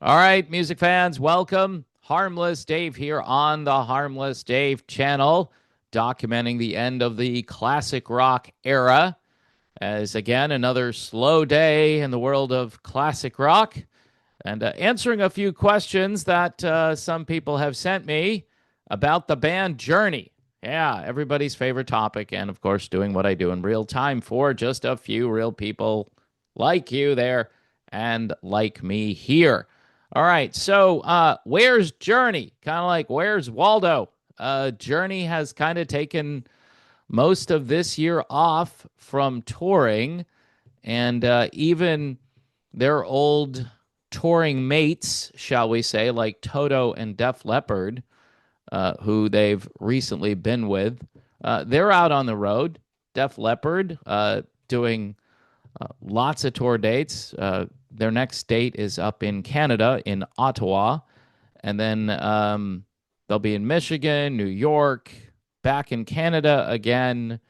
All right, music fans, welcome. Harmless Dave here on the Harmless Dave channel, documenting the end of the classic rock era. As again, another slow day in the world of classic rock, and answering a few questions that some people have sent me about the band Journey. Yeah, everybody's favorite topic, and of course, doing what I do in real time for just a few real people like you there and like me here. All right, so where's Journey? Kind of like where's Waldo? Journey has kind of taken most of this year off from touring, and even their old touring mates, shall we say, like Toto and Def Leppard, who they've recently been with, they're out on the road. Def Leppard doing lots of tour dates. Their next date is up in Canada, in Ottawa. And then they'll be in Michigan, New York, back in Canada again,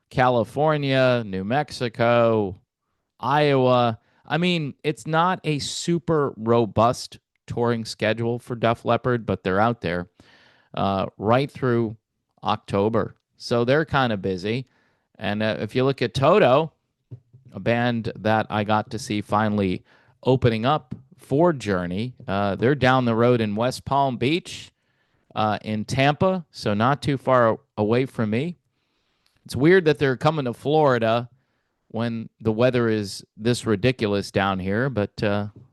California, New Mexico, Iowa. I mean, it's not a super robust touring schedule for Def Leppard, but they're out there right through October. So they're kind of busy. And if you look at Toto, a band that I got to see finally opening up for Journey. They're down the road in West Palm Beach, in Tampa, so not too far away from me. It's weird that they're coming to Florida when the weather is this ridiculous down here, but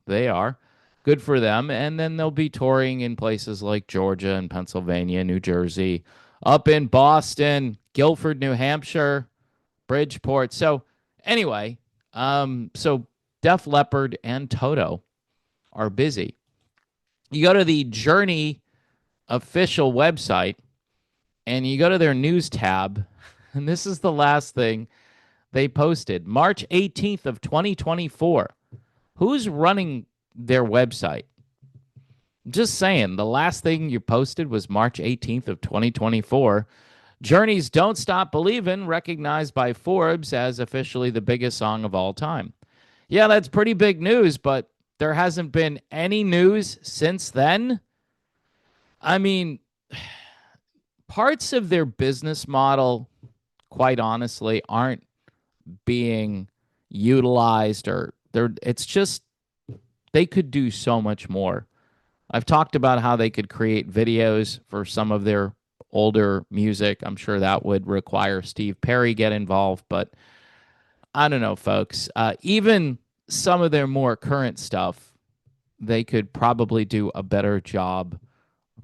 they are. Good for them. And then they'll be touring in places like Georgia and Pennsylvania, New Jersey, up in Boston, Guilford, New Hampshire, Bridgeport. So anyway, so Def Leppard and Toto are busy. You go to the Journey official website and you go to their news tab, and this is the last thing they posted. March 18th of 2024. Who's running their website? Just saying, the last thing you posted was March 18th of 2024. Journey's Don't Stop Believin', recognized by Forbes as officially the biggest song of all time. Yeah, that's pretty big news, but there hasn't been any news since then. I mean, parts of their business model, quite honestly, aren't being utilized, or it's just they could do so much more. I've talked about how they could create videos for some of their older music. I'm sure that would require Steve Perry get involved, but I don't know, folks. Even some of their more current stuff, they could probably do a better job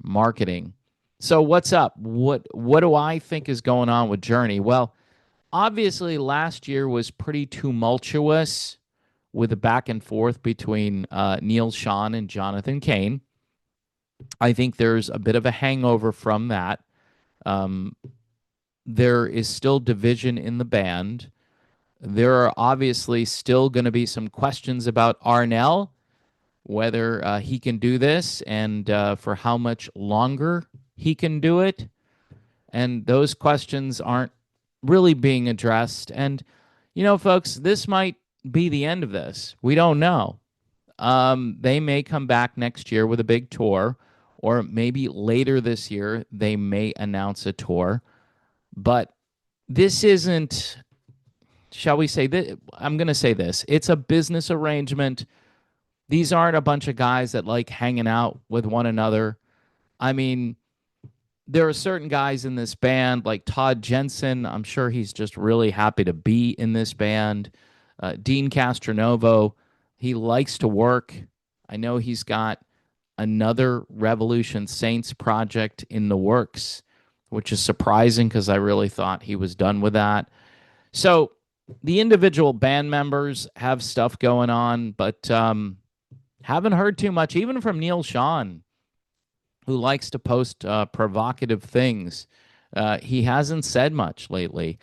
marketing. So what's up? What do I think is going on with Journey? Well, obviously last year was pretty tumultuous with the back and forth between Neil Schon and Jonathan Cain. I think there's a bit of a hangover from that. There is still division in the band. There are obviously still going to be some questions about Arnell, whether he can do this and for how much longer he can do it. And those questions aren't really being addressed. And, you know, folks, this might be the end of this. We don't know. They may come back next year with a big tour, or maybe later this year they may announce a tour. But this isn't, shall we say that? I'm going to say this. It's a business arrangement. These aren't a bunch of guys that like hanging out with one another. I mean, there are certain guys in this band like Todd Jensen. I'm sure he's just really happy to be in this band. Dean Castronovo, he likes to work. I know he's got another Revolution Saints project in the works, which is surprising because I really thought he was done with that. So the individual band members have stuff going on, but haven't heard too much, even from Neil Schon, who likes to post provocative things. He hasn't said much lately.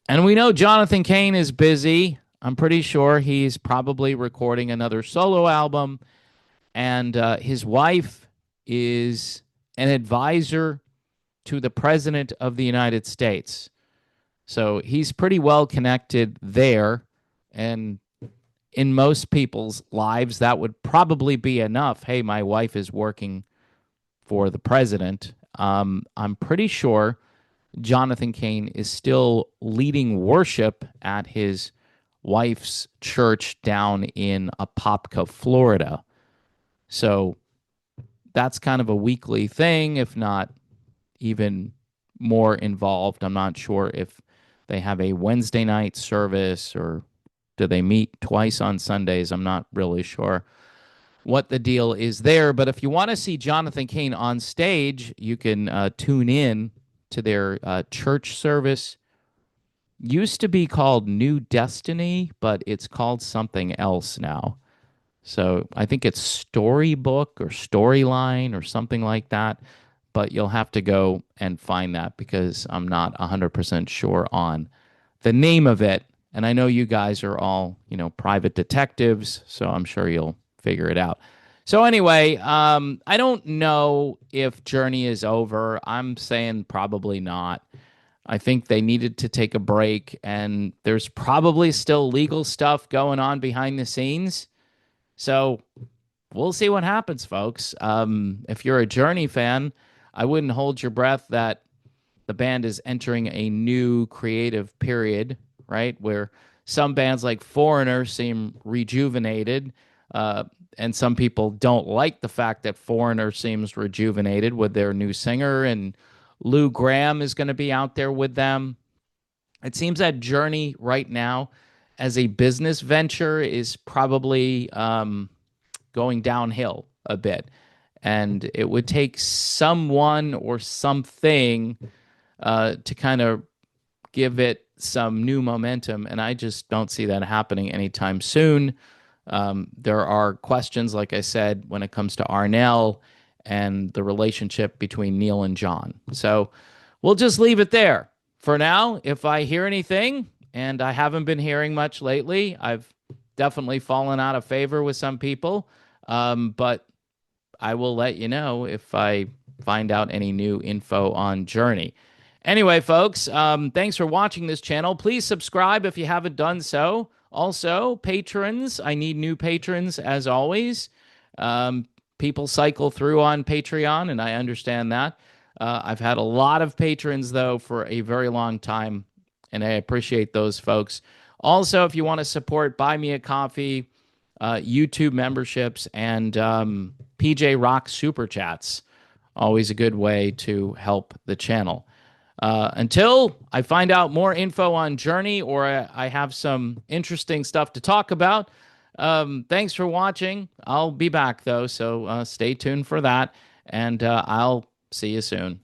And we know Jonathan Cain is busy. I'm pretty sure he's probably recording another solo album. And his wife is an advisor to the President of the United States. So he's pretty well connected there. And in most people's lives, that would probably be enough. Hey, my wife is working for the president. I'm pretty sure Jonathan Cain is still leading worship at his wife's church down in Apopka, Florida. So that's kind of a weekly thing, if not even more involved. I'm not sure if they have a Wednesday night service or do they meet twice on Sundays. I'm not really sure what the deal is there. But if you want to see Jonathan Cain on stage, you can tune in to their church service. Used to be called New Destiny, but it's called something else now. So I think it's Storybook or Storyline or something like that. But you'll have to go and find that because I'm not 100% sure on the name of it. And I know you guys are all, private detectives, so I'm sure you'll figure it out. So anyway, I don't know if Journey is over. I'm saying probably not. I think they needed to take a break, and there's probably still legal stuff going on behind the scenes. So we'll see what happens, folks. If you're a Journey fan, I wouldn't hold your breath that the band is entering a new creative period, right? Where some bands like Foreigner seem rejuvenated, and some people don't like the fact that Foreigner seems rejuvenated with their new singer, and Lou Graham is going to be out there with them. It seems that Journey right now, as a business venture, is probably going downhill a bit. And it would take someone or something to kind of give it some new momentum. And I just don't see that happening anytime soon. There are questions, like I said, when it comes to Arnell and the relationship between Neil and John. So we'll just leave it there for now. If I hear anything, and I haven't been hearing much lately, I've definitely fallen out of favor with some people. But I will let you know if I find out any new info on Journey. Anyway, folks, thanks for watching this channel. Please subscribe if you haven't done so. Also, patrons, I need new patrons as always. People cycle through on Patreon, and I understand that. I've had a lot of patrons, though, for a very long time, and I appreciate those folks. Also, if you want to support Buy Me a Coffee, YouTube memberships, and PJ Rock Super Chats, always a good way to help the channel. Until I find out more info on Journey or I have some interesting stuff to talk about, thanks for watching. I'll be back, though, so stay tuned for that, and I'll see you soon.